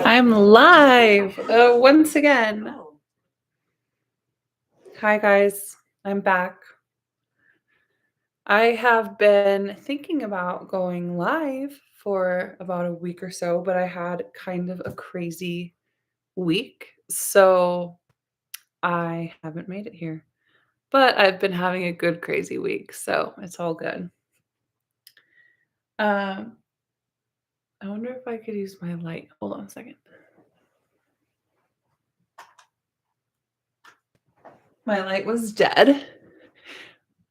I'm live once again. Hi, guys. I'm back. I have been thinking about going live for about a week or so, but I had kind of a crazy week. So I haven't made it here. But I've been having a good, crazy week. So it's all good. Um, I wonder if I could use my light. Hold on a second. My light was dead.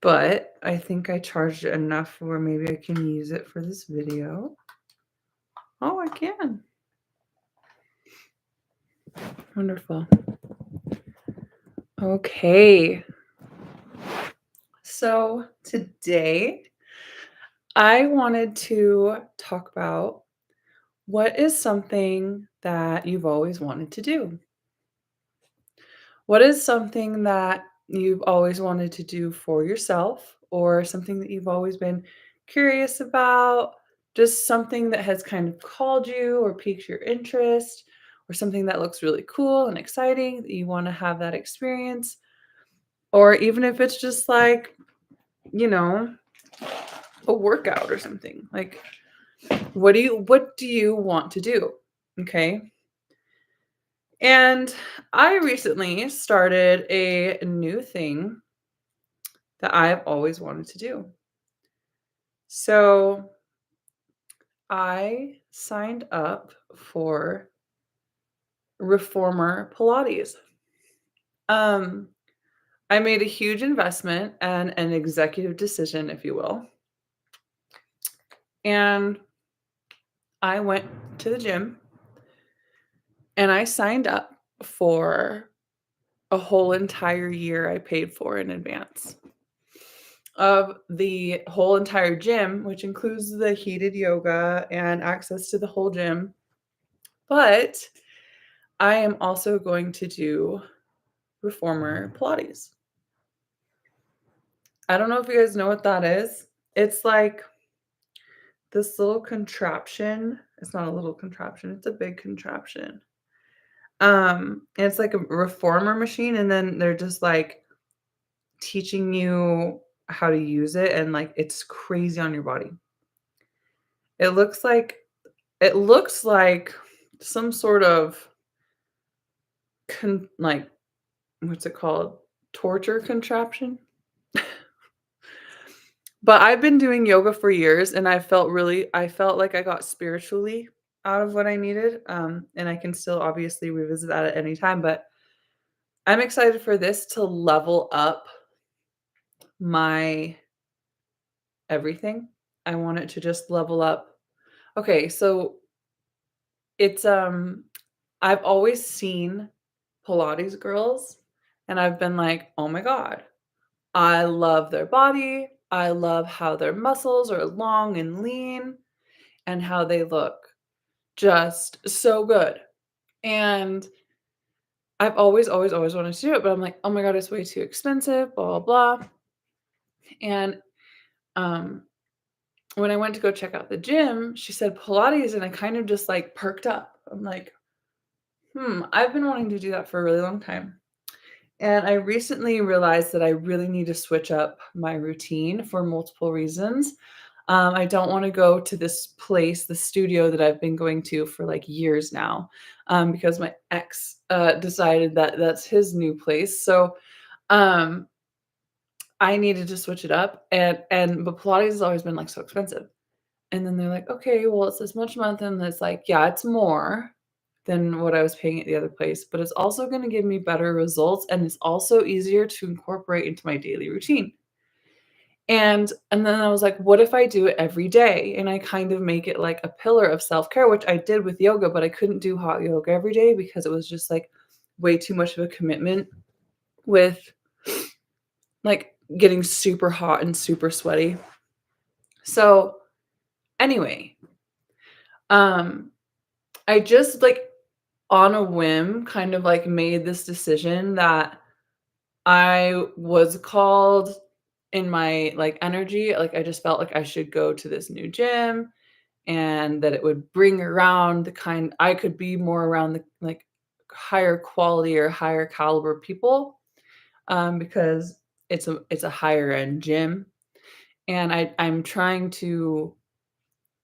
But I think I charged it enough where maybe I can use it for this video. Oh, I can. Wonderful. Okay. So today I wanted to talk about what is something that you've always wanted to do? What is something that you've always wanted to do for yourself or something that you've always been curious about? Just something that has kind of called you or piqued your interest or something that looks really cool and exciting that you want to have that experience? Or even if it's just like, you know, a workout or something. Like what do you want to do? Okay? And I recently started a new thing that I've always wanted to do. So I signed up for Reformer Pilates. Um, I made a huge investment and an executive decision, if you will. And I went to the gym and I signed up for a whole entire year I paid for in advance of the whole entire gym, which includes the heated yoga and access to the whole gym. But I am also going to do Reformer Pilates. I don't know if you guys know what that is. It's like this little contraption. It's not a little contraption, it's a big contraption. And it's like a reformer machine, and then they're just like teaching you how to use it, and like it's crazy on your body. It looks like it looks like some sort of like what's it called? Torture contraption. But I've been doing yoga for years and I felt like I got spiritually out of what I needed. And I can still obviously revisit that at any time, but I'm excited for this to level up my everything. I want it to just level up. Okay, so it's I've always seen Pilates girls and I've been like, "Oh my god, I love their body. I love how their muscles are long and lean and how they look just so good." And I've always, always, always wanted to do it, but I'm like, "Oh my god, it's way too expensive, blah, blah, blah." And, um, when I went to go check out the gym, she said Pilates, and I kind of just, like, perked up. I'm like, I've been wanting to do that for a really long time." And I recently realized that I really need to switch up my routine for multiple reasons. I don't want to go to this place, the studio that I've been going to for like years now, because my ex decided that that's his new place. So um, I needed to switch it up, and but Pilates has always been like so expensive. And then they're like, okay, well, it's this much a month, and it's like, yeah, it's more than what I was paying at the other place, but it's also going to give me better results, and it's also easier to incorporate into my daily routine. And then I was like, what if I do it every day? And I kind of make it like a pillar of self-care, which I did with yoga, but I couldn't do hot yoga every day because it was just like way too much of a commitment with like getting super hot and super sweaty. So anyway, um I just like on a whim kind of like made this decision that I was called in my like energy. Like I just felt like I should go to this new gym and that it would bring around the kind I could be more around the like higher quality or higher caliber people, because it's a higher end gym, and I'm trying to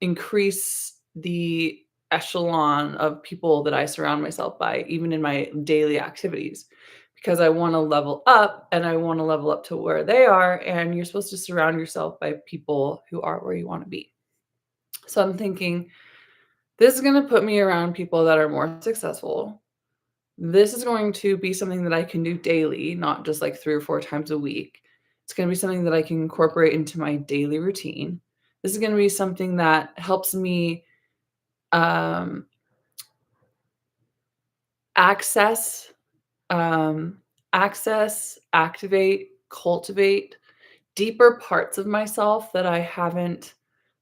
increase the echelon of people that I surround myself by, even in my daily activities, because I want to level up and I want to level up to where they are. And you're supposed to surround yourself by people who are where you want to be. So I'm thinking this is going to put me around people that are more successful. This is going to be something that I can do daily, not just like 3 or 4 times a week. It's gonna be something that I can incorporate into my daily routine. This is gonna be something that helps me, um, access, um, activate, cultivate deeper parts of myself that I haven't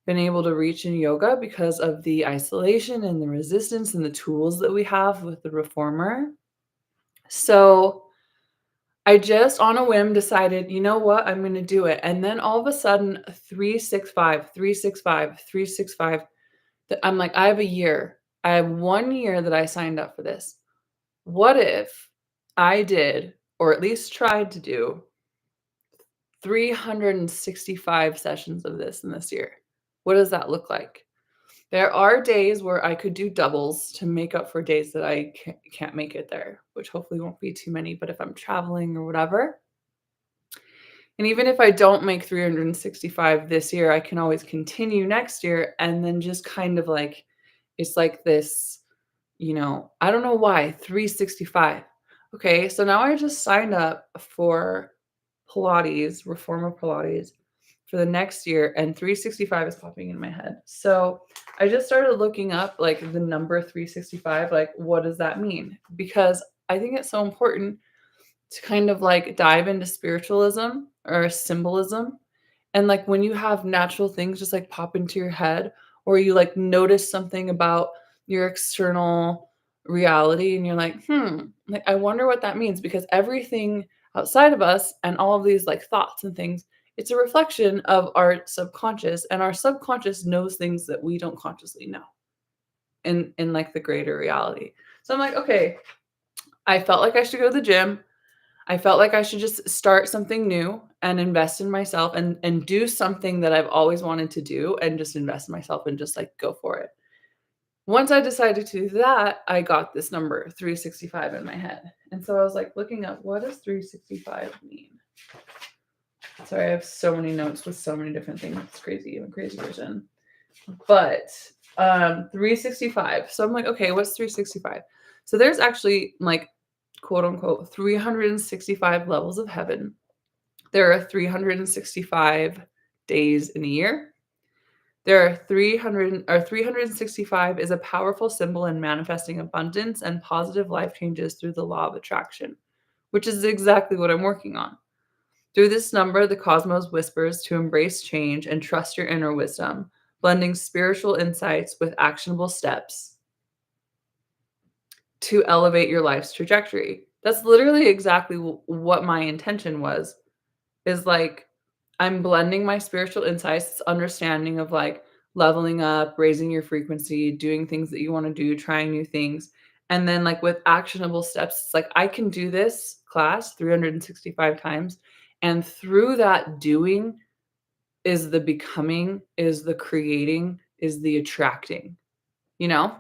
been able to reach in yoga because of the isolation and the resistance and the tools that we have with the reformer. So I just on a whim decided, you know what? I'm going to do it. And then all of a sudden, 365, 365, 365. I'm like, I have a year. I have 1 year that I signed up for this. What if I did, or at least tried to do, 365 sessions of this in this year? What does that look like? There are days where I could do doubles to make up for days that I can't make it there, which hopefully won't be too many. But if I'm traveling or whatever, and even if I don't make 365 this year, I can always continue next year and then just kind of like it's like this, I don't know why 365. Okay, so now I just signed up for Pilates, Reformer Pilates for the next year, and 365 is popping in my head. So I just started looking up like the number 365, like what does that mean? Because I think it's so important to kind of like dive into spiritualism or symbolism. And like when you have natural things just like pop into your head, or you like notice something about your external reality and you're like, like I wonder what that means, because everything outside of us and all of these like thoughts and things, it's a reflection of our subconscious, and our subconscious knows things that we don't consciously know in like the greater reality. So I'm like, okay, I felt like I should go to the gym. I felt like I should just start something new and invest in myself and do something that I've always wanted to do and just invest in myself and just like go for it. Once I decided to do that, I got this number 365 in my head. And so I was like looking up, what does 365 mean? Sorry, I have so many notes with so many different things. It's crazy. I'm a crazy person. But 365. So I'm like, okay, what's 365? So there's actually like quote unquote 365 levels of heaven. There are 365 days in a year. There are 365 is a powerful symbol in manifesting abundance and positive life changes through the law of attraction, which is exactly what I'm working on. Through this number, the cosmos whispers to embrace change and trust your inner wisdom, blending spiritual insights with actionable steps to elevate your life's trajectory. That's literally exactly what my intention was, is like I'm blending my spiritual insights, understanding of like leveling up, raising your frequency, doing things that you want to do, trying new things. And then like with actionable steps, it's like I can do this class 365 times. And through that doing is the becoming, is the creating, is the attracting, you know?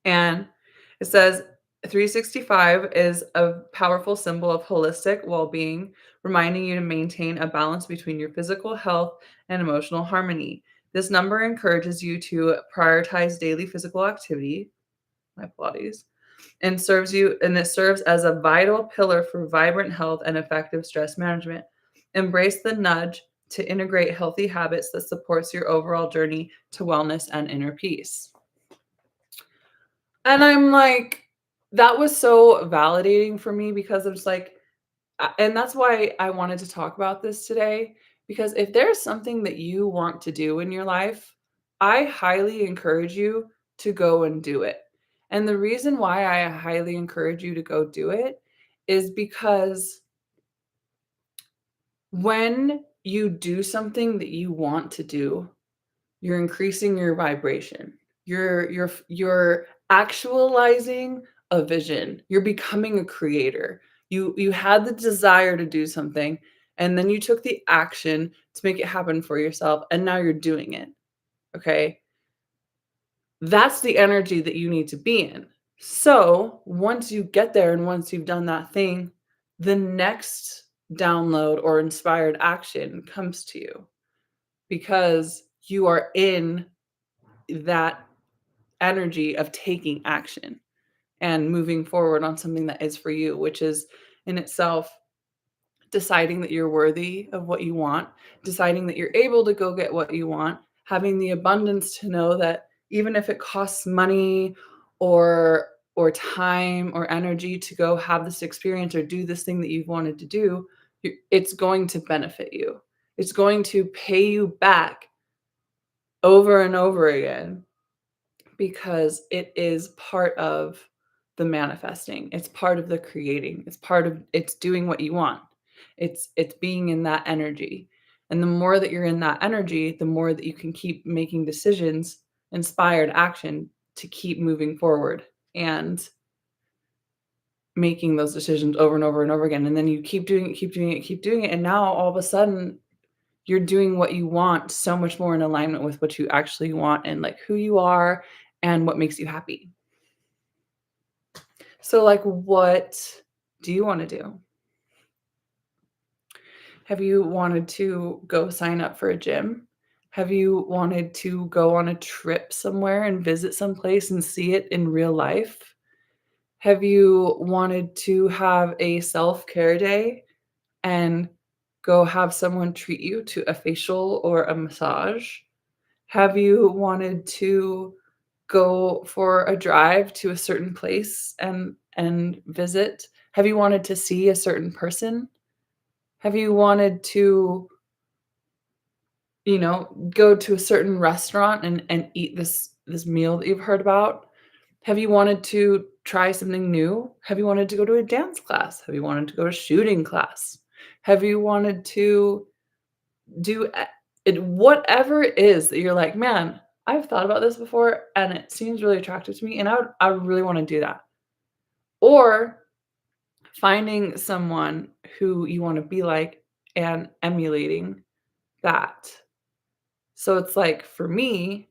And it says 365 is a powerful symbol of holistic well being, reminding you to maintain a balance between your physical health and emotional harmony. This number encourages you to prioritize daily physical activity, my Pilates, and it serves as a vital pillar for vibrant health and effective stress management. Embrace the nudge to integrate healthy habits that supports your overall journey to wellness and inner peace. And I'm like, that was so validating for me because it's like, and that's why I wanted to talk about this today. Because if there's something that you want to do in your life, I highly encourage you to go and do it. And the reason why I highly encourage you to go do it is because when you do something that you want to do, You're increasing your vibration. You're actualizing a vision. You're becoming a creator. You had the desire to do something, and then you took the action to make it happen for yourself, and now you're doing it. Okay? That's the energy that you need to be in. So, once you get there and once you've done that thing, the next download or inspired action comes to you because you are in that energy of taking action and moving forward on something that is for you, which is in itself deciding that you're worthy of what you want, deciding that you're able to go get what you want, having the abundance to know that even if it costs money or time or energy to go have this experience or do this thing that you've wanted to do, it's going to benefit you. It's going to pay you back over and over again because it is part of the manifesting. It's part of the creating. It's doing what you want. It's being in that energy. And the more that you're in that energy, the more that you can keep making decisions, inspired action to keep moving forward and making those decisions over and over and over again. And then you keep doing it, keep doing it, keep doing it. And now all of a sudden you're doing what you want so much more in alignment with what you actually want and like who you are and what makes you happy. So, like, what do you want to do? Have you wanted to go sign up for a gym? Have you wanted to go on a trip somewhere and visit someplace and see it in real life? Have you wanted to have a self care day and go have someone treat you to a facial or a massage? Have you wanted to go for a drive to a certain place and visit? Have you wanted to see a certain person? Have you wanted to, go to a certain restaurant and eat this meal that you've heard about? Have you wanted to try something new? Have you wanted to go to a dance class? Have you wanted to go to shooting class? Have you wanted to do whatever it is that you're like, "Man, I've thought about this before and it seems really attractive to me and I would really wanna do that." Or finding someone who you wanna be like and emulating that. So it's like for me,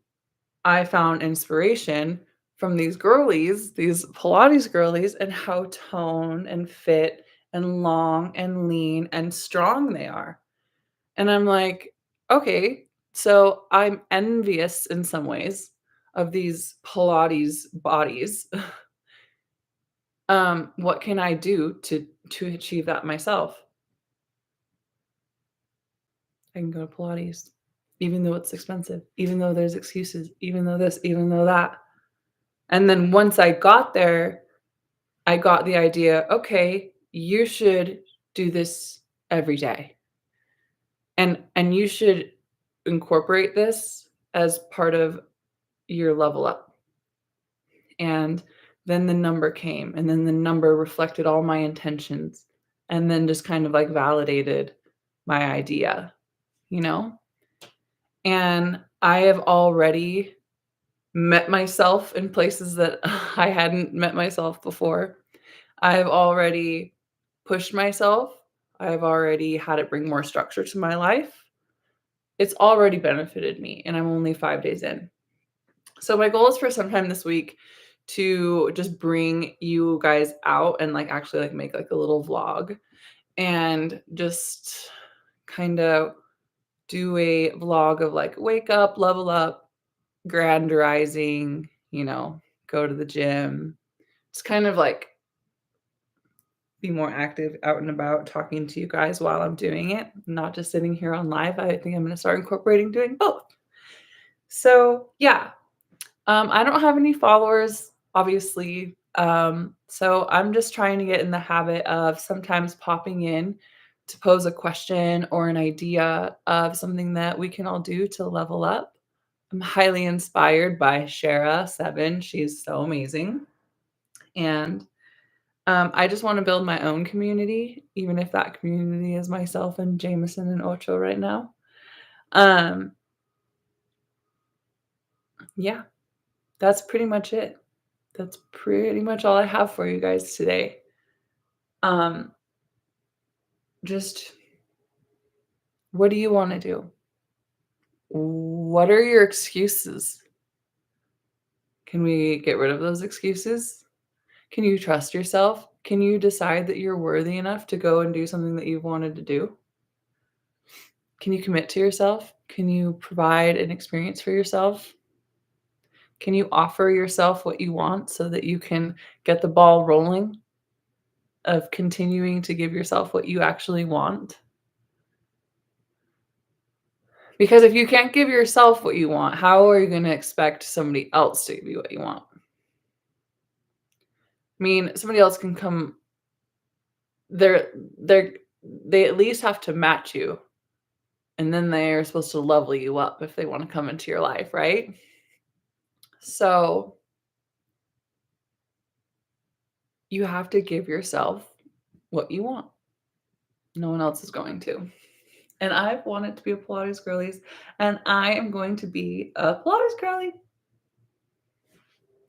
I found inspiration from these girlies, these Pilates girlies, and how toned and fit and long and lean and strong they are. And I'm like, "Okay, so I'm envious in some ways of these Pilates bodies. What can I do to achieve that myself? I can go to Pilates, even though it's expensive, even though there's excuses, even though this, even though that." And then once I got there, I got the idea, "Okay, you should do this every day, and you should incorporate this as part of your level up." And then the number came, and then the number reflected all my intentions, and then just kind of, like, validated my idea, you know? And I have already met myself in places that I hadn't met myself before. I've already pushed myself. I've already had it bring more structure to my life. It's already benefited me, and I'm only 5 days in. So my goal is for sometime this week to just bring you guys out and, like, actually, like, make, like, a little vlog and just kinda do a vlog of, like, wake up, level up, grand rising, go to the gym. Just kind of, like, be more active out and about talking to you guys while I'm doing it, not just sitting here on live. I think I'm gonna start incorporating doing both. So, yeah, I don't have any followers, obviously. So I'm just trying to get in the habit of sometimes popping in to pose a question or an idea of something that we can all do to level up. I'm highly inspired by Shara7. She's so amazing. And I just want to build my own community, even if that community is myself and Jameson and Ocho right now. Um, Yeah, that's pretty much it. That's pretty much all I have for you guys today. Um, just what do you want to do? What are your excuses? Can we get rid of those excuses? Can you trust yourself? Can you decide that you're worthy enough to go and do something that you've wanted to do? Can you commit to yourself? Can you provide an experience for yourself? Can you offer yourself what you want so that you can get the ball rolling of continuing to give yourself what you actually want? Because if you can't give yourself what you want, how are you going to expect somebody else to give you what you want? I mean, somebody else can come they're they're they at least have to match you, and then they're supposed to level you up if they want to come into your life, right? So, you have to give yourself what you want. No one else is going to. And I've wanted to be a Pilates girlies, and I am going to be a Pilates girly.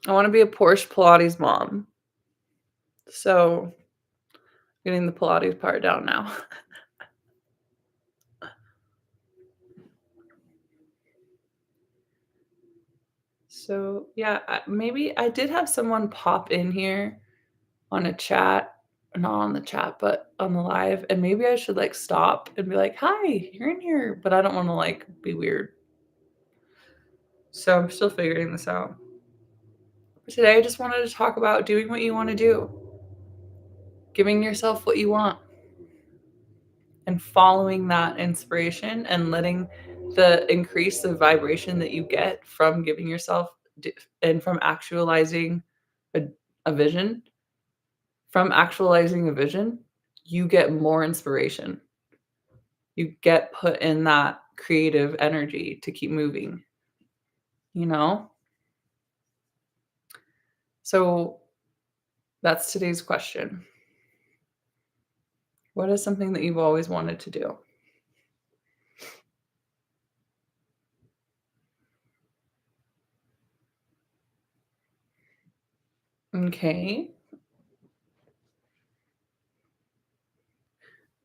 I want to be a Porsche Pilates mom. So, getting the Pilates part down now. So, yeah, maybe I did have someone pop in here on a chat, not on the chat, but on the live, and maybe I should, like, stop and be like, "Hi, you're in here," but I don't wanna, like, be weird. So, I'm still figuring this out. But today, I just wanted to talk about doing what you wanna do, giving yourself what you want, and following that inspiration and letting the increase of vibration that you get from giving yourself and from actualizing a a vision from actualizing a vision, you get more inspiration. You get put in that creative energy to keep moving, you know? So that's today's question. What is something that you've always wanted to do? Okay.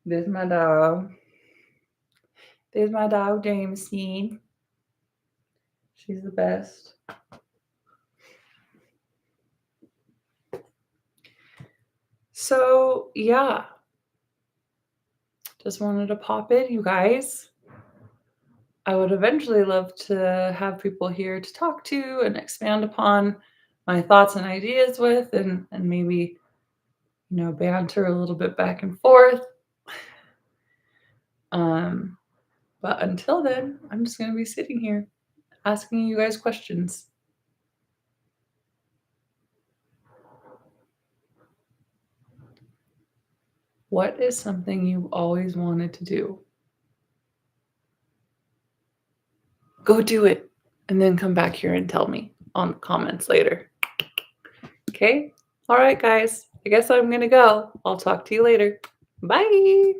There's my dog. There's my dog, Jameson. She's the best. So, yeah, just wanted to pop in, you guys. I would eventually love to have people here to talk to and expand upon my thoughts and ideas with and maybe, banter a little bit back and forth. Um, but until then, I'm just gonna be sitting here asking you guys questions. What is something you've always wanted to do? Go do it and then come back here and tell me on the comments later. Okay? All right, guys. I guess I'm gonna go. I'll talk to you later. Bye.